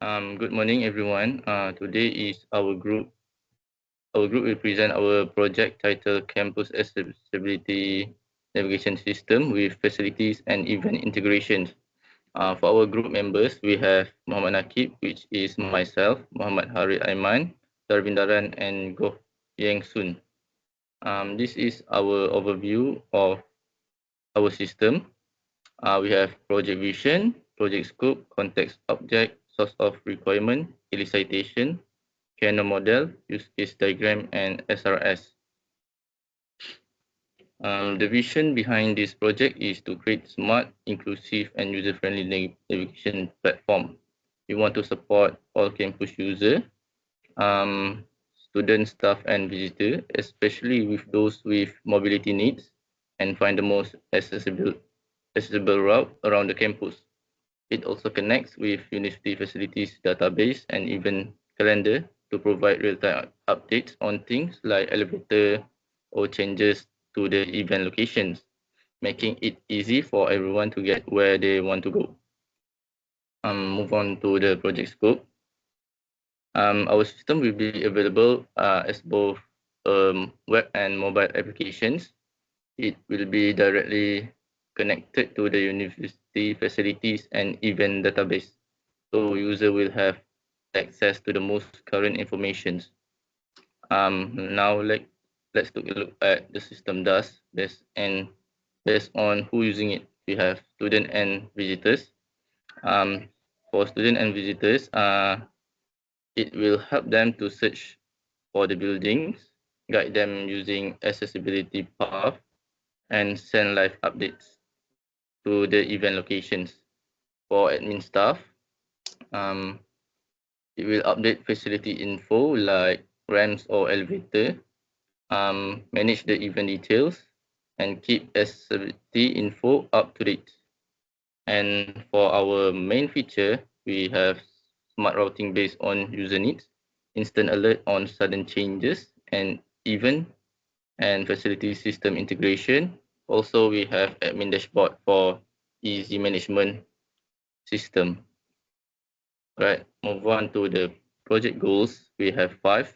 Good morning, everyone. Today is our group. Our group will present our project titled Campus Accessibility Navigation System with Facilities and Event Integrations. For our group members, we have Muhammad Nakib, which is myself, Muhammad Harid Aiman, Darvindaran, and Goh Yang Sun. This is our overview of our system. We have project vision, project scope, context object, source of requirement, elicitation, Kernel model, use case diagram, and SRS. The vision behind this project is to create smart, inclusive, and user-friendly navigation platform. We want to support all campus users, students, staff, and visitors, especially with those with mobility needs, and find the most accessible route around the campus. It also connects with university facilities database and even calendar to provide real-time updates on things like elevator or changes to the event locations, making it easy for everyone to get where they want to go. Move on to the project scope. Our system will be available as both web and mobile applications. It will be directly connected to the university facilities and event database. So user will have access to the most current information. Now let's take a look at the system does based on who using it. We have student and visitors. For student and visitors, it will help them to search for the buildings, guide them using accessibility path, and send live updates to the event locations. For admin staff, um, it will update facility info like ramps or elevator, manage the event details, and keep accessibility info up to date. And for our main feature, we have smart routing based on user needs, instant alert on sudden changes, and event and facility system integration. Also, we have admin dashboard for easy management system. Right, move on to the project goals. We have 5,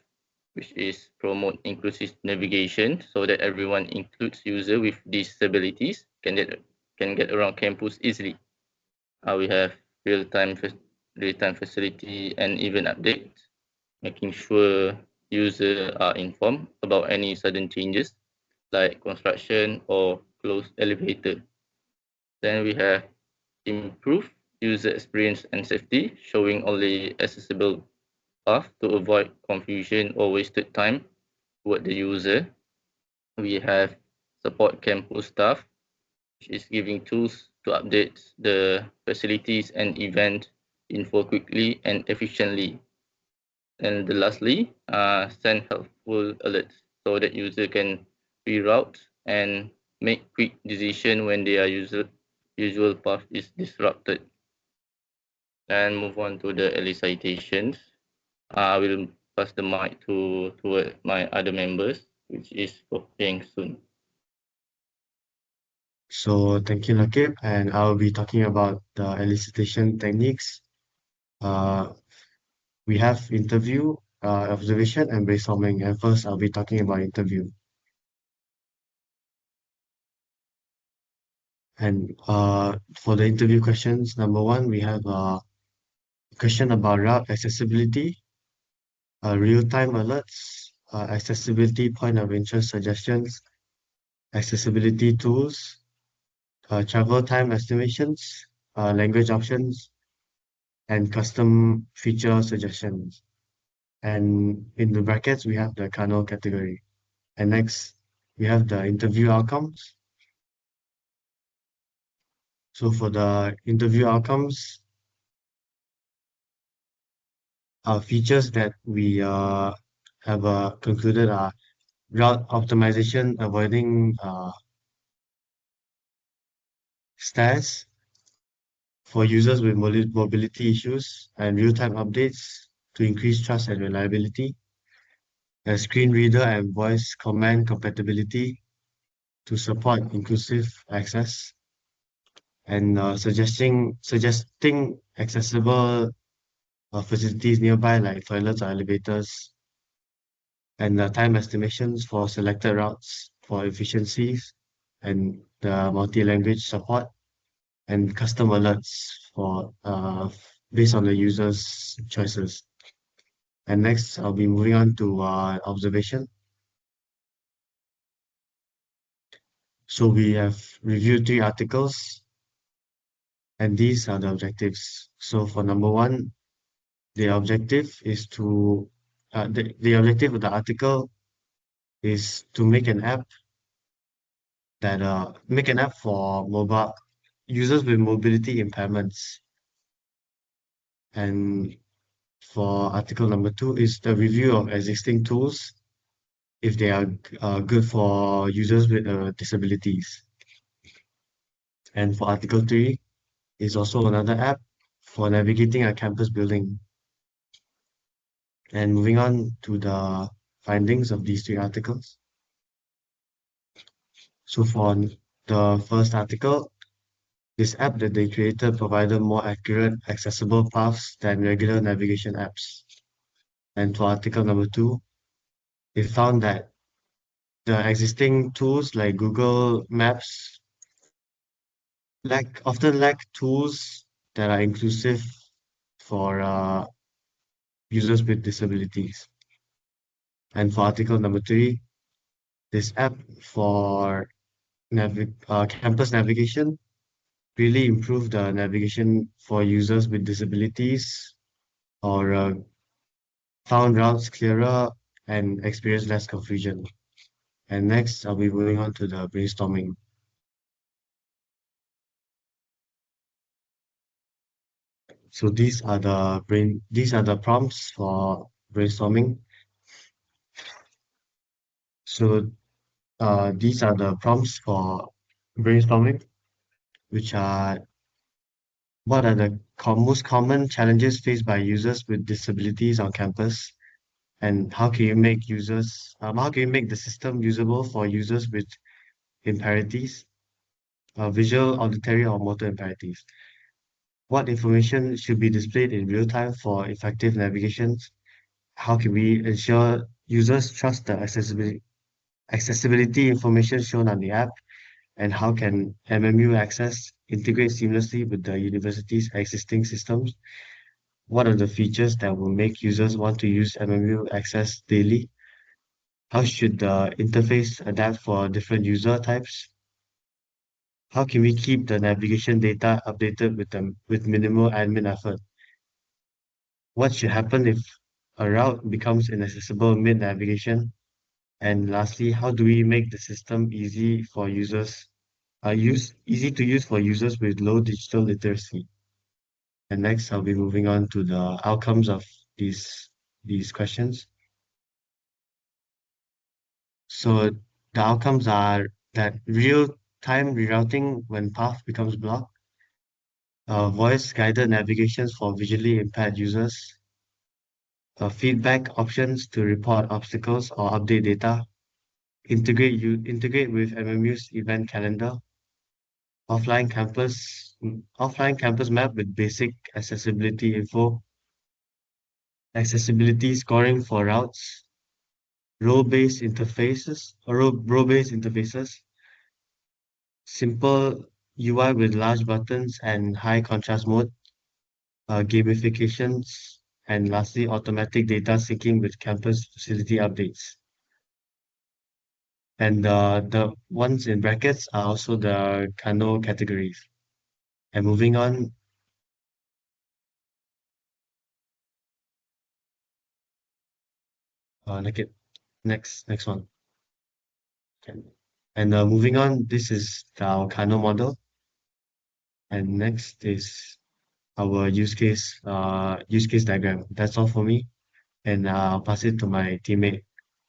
which is promote inclusive navigation so that everyone includes user with disabilities can get around campus easily. We have real-time facility and event updates, making sure users are informed about any sudden changes like construction or closed elevator. Then we have improve user experience and safety, showing only accessible path to avoid confusion or wasted time toward the user. We have support campus staff, which is giving tools to update the facilities and event info quickly and efficiently. And lastly, send helpful alerts so that user can reroute and make quick decision when their usual path is disrupted. And move on to the elicitations. I will pass the mic toward my other members, which is Koh Peng Soon. So thank you, Nakib, and I'll be talking about the elicitation techniques. Uh, we have interview, observation, and brainstorming. And first, I'll be talking about interview. And for the interview questions, number one, we have a question about route accessibility, real-time alerts, accessibility point of interest suggestions, accessibility tools, travel time estimations, language options, and custom feature suggestions. And in the brackets, we have the kernel category. And next, we have the interview outcomes. So for the interview outcomes, features that we have concluded are route optimization, avoiding stairs for users with mobility issues, and real-time updates to increase trust and reliability, screen reader and voice command compatibility to support inclusive access, and suggesting accessible facilities nearby like toilets or elevators, and time estimations for selected routes for efficiencies, and the multi-language support, and custom alerts for based on the user's choices. And next, I'll be moving on to observation. So we have reviewed 3 articles, and these are the objectives. So for number one, the objective is to the objective of the article is to make an app for mobile users with mobility impairments. And for article number two is the review of existing tools if they are good for users with disabilities. And for article three is also another app for navigating a campus building. And moving on to the findings of these 3 articles. So for the first article, this app that they created provided more accurate, accessible paths than regular navigation apps. And for article number two, they found that the existing tools like Google Maps often lack tools that are inclusive for users with disabilities. And for article number three, this app for campus navigation really improved the navigation for users with disabilities or found routes clearer and experienced less confusion. And next, I'll be moving on to the brainstorming. So these are the prompts for brainstorming. So these are the prompts for brainstorming, which are what are the most common challenges faced by users with disabilities on campus, and how can you make the system usable for users with impairments, visual, auditory, or motor impairments? What information should be displayed in real time for effective navigation? How can we ensure users trust the accessibility information shown on the app? And how can MMU access integrate seamlessly with the university's existing systems? What are the features that will make users want to use MMU access daily? How should the interface adapt for different user types? How can we keep the navigation data updated with minimal admin effort? What should happen if a route becomes inaccessible mid-navigation? And lastly, how do we make the system easy to use for users with low digital literacy? And next, I'll be moving on to the outcomes of these questions. So the outcomes are that real-time rerouting when path becomes blocked, voice-guided navigations for visually impaired users, feedback options to report obstacles or update data, integrate with MMU's event calendar, offline campus map with basic accessibility info, accessibility scoring for routes, role-based interfaces, simple UI with large buttons and high contrast mode, gamifications, and lastly, automatic data syncing with campus facility updates. And the ones in brackets are also the Kano categories. And moving on, like next one. Okay. And moving on, this is our Kano model. And next is our use case diagram. That's all for me. And I'll pass it to my teammate,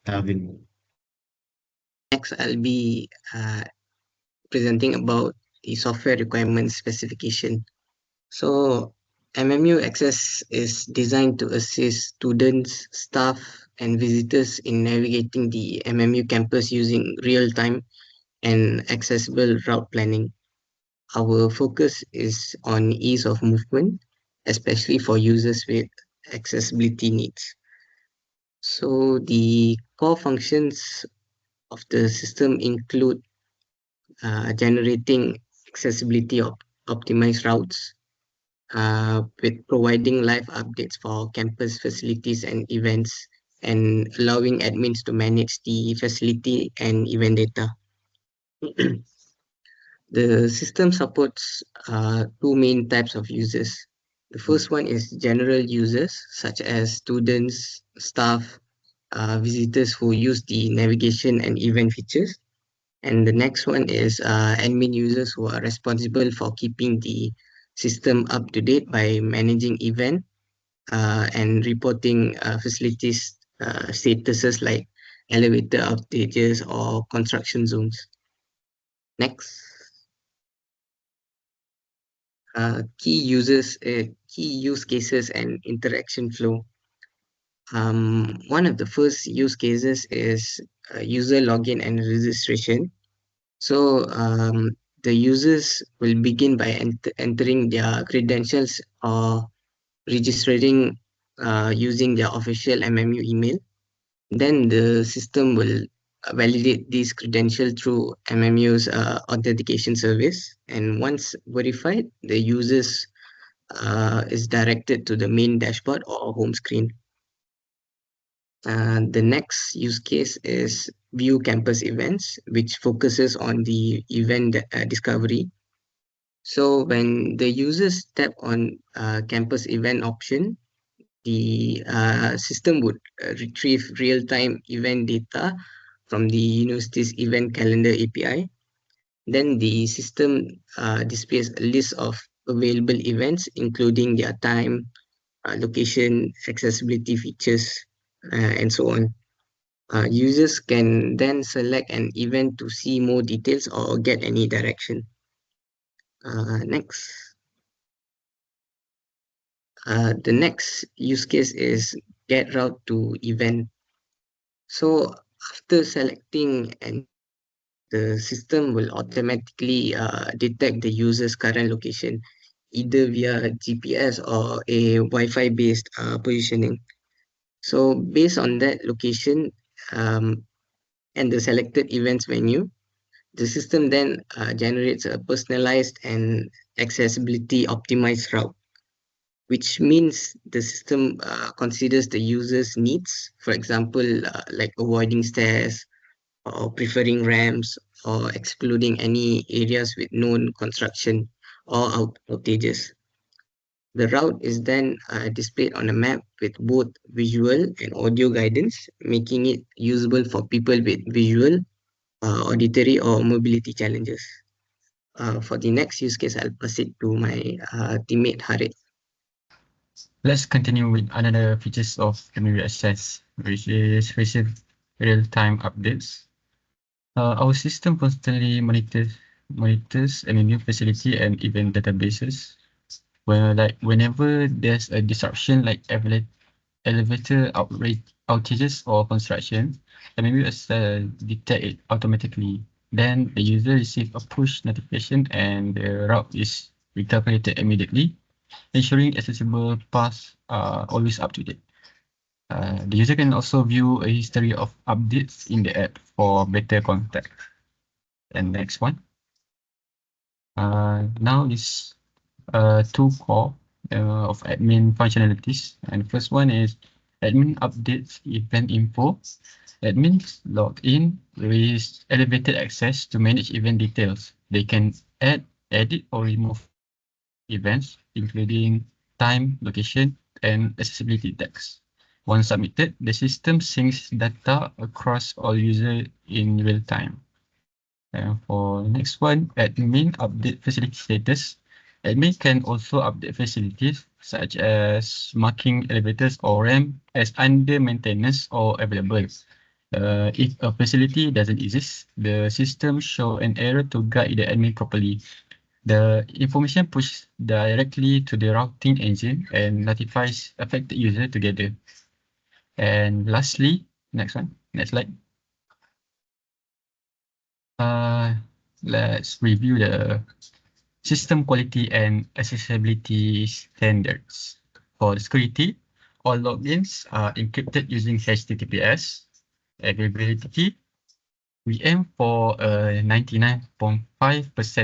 Darwin. Next, I'll be presenting about the software requirements specification. So, MMU Access is designed to assist students, staff, and visitors in navigating the MMU campus using real-time and accessible route planning. Our focus is on ease of movement, especially for users with accessibility needs. So the core functions of the system include generating accessibility optimized routes, with providing live updates for campus facilities and events, and allowing admins to manage the facility and event data. The system supports two main types of users. The first one is general users, such as students, staff, visitors who use the navigation and event features. And the next one is admin users who are responsible for keeping the system up to date by managing event and reporting facilities statuses like elevator outages or construction zones. Next, key use cases and interaction flow. One of the first use cases is user login and registration. So the users will begin by entering their credentials or registering using their official MMU email. Then the system will validate these credentials through MMU's authentication service. And once verified, the users is directed to the main dashboard or home screen. The next use case is view campus events, which focuses on the event discovery. So when the users tap on campus event option, the system would retrieve real-time event data from the university's event calendar API. Then the system displays a list of available events, including their time, location, accessibility features, and so on. Users can then select an event to see more details or get any direction. Next, the next use case is get route to event. So after selecting an the system will automatically detect the user's current location, either via GPS or a Wi-Fi based positioning. So based on that location um, and the selected events menu, the system then generates a personalized and accessibility optimized route, which means the system considers the user's needs, for example, like avoiding stairs or preferring ramps or excluding any areas with known construction or outages. The route is then displayed on a map with both visual and audio guidance, making it usable for people with visual, auditory, or mobility challenges. For the next use case, I'll pass it to my teammate Harit. Let's continue with another features of memory access, which is receive real-time updates. Our system constantly monitors MMU facility and event databases. Whenever there's a disruption like elevator outages or construction, MMU detect it automatically. Then the user receive a push notification and the route is recalculated immediately, ensuring accessible paths are always up to date. The user can also view a history of updates in the app for better context. And next one. Now is two core of admin functionalities. And first one is admin updates event info. Admins log in with elevated access to manage event details. They can add, edit, or remove events, including time, location, and accessibility tags. Once submitted, the system syncs data across all users in real time. And for next one, admin update facility status. Admin can also update facilities such as marking elevators or ramp as under maintenance or available. If a facility doesn't exist, the system show an error to guide the admin properly. The information pushes directly to the routing engine and notifies affected user together. And lastly, next slide. Let's review the system quality and accessibility standards. For security, All logins are encrypted using HTTPS. Availability, we aim for a 99.5%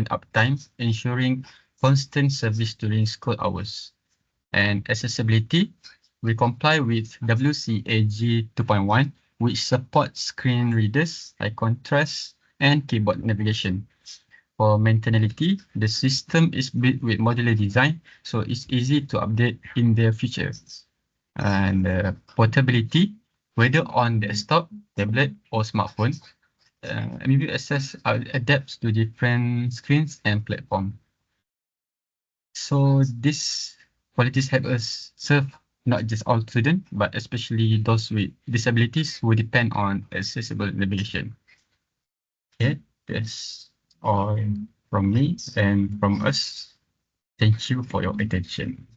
uptime, ensuring constant service during school hours. And accessibility, we comply with WCAG 2.1, which supports screen readers, high contrast, and keyboard navigation. For maintainability, the system is built with modular design, so it's easy to update in the future. And portability, whether on desktop, tablet, or smartphone, MBU Access adapts to different screens and platforms. So these qualities help us serve not just all students, but especially those with disabilities who depend on accessible navigation. Okay, that's all from me and from us. Thank you for your attention.